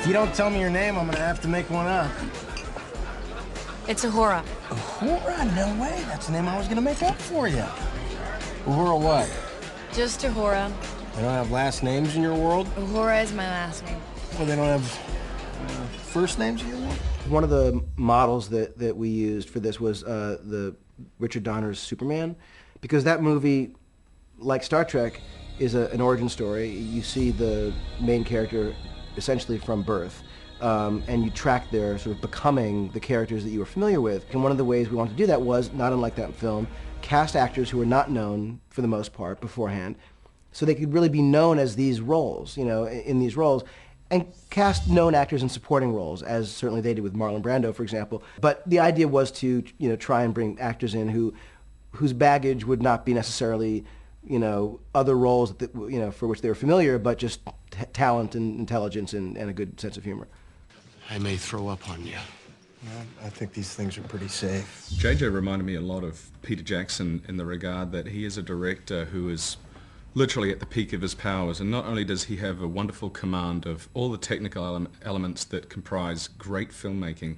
you don't tell me your name, I'm gonna have to make one up. It's Uhura. Uhura? No way. That's the name I was gonna make up for you. Uhura what? Just Uhura. They don't have last names in your world? Uhura is my last name. Well, they don't have first names in your world? One of the models that we used for this was the Richard Donner's Superman, because that movie, like Star Trek, is an origin story. You see the main character essentially from birth, and you track their sort of becoming the characters that you were familiar with. And one of the ways we wanted to do that was, not unlike that film, cast actors who were not known, for the most part, beforehand, so they could really be known as these roles, you know, in these roles, and cast known actors in supporting roles, as certainly they did with Marlon Brando, for example. But the idea was to, you know, try and bring actors in whose baggage would not be necessarily, you know, other roles that, you know, for which they were familiar, but just talent and intelligence and a good sense of humor. I may throw up on you. Well, I think these things are pretty safe. JJ reminded me a lot of Peter Jackson in the regard that he is a director who is literally at the peak of his powers, and not only does he have a wonderful command of all the technical elements that comprise great filmmaking,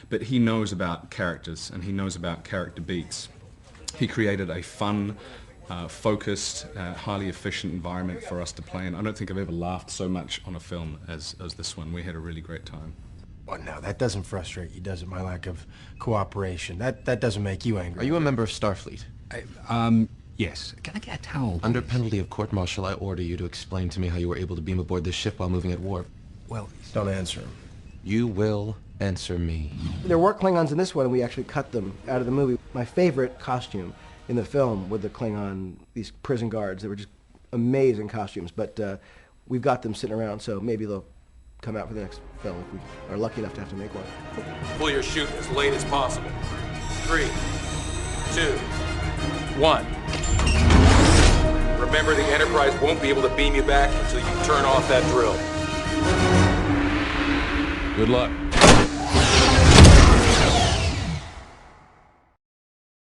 but he knows about characters and he knows about character beats. He created a fun, focused, highly efficient environment for us to play in. I don't think I've ever laughed so much on a film as this one. We had a really great time. Well, no, that doesn't frustrate you, does it? My lack of cooperation. That doesn't make you angry. Are you a member of Starfleet? Yes. Can I get a towel? Under penalty of court-martial, I order you to explain to me how you were able to beam aboard this ship while moving at warp. Well, don't answer him. You will answer me. There were Klingons in this one, and we actually cut them out of the movie. My favorite costume in the film were the Klingon, these prison guards. They were just amazing costumes, but we've got them sitting around, so maybe they'll come out for the next film if we are lucky enough to have to make one. Pull your chute as late as possible. 3, 2, 1. Remember, the Enterprise won't be able to beam you back until you turn off that drill. Good luck.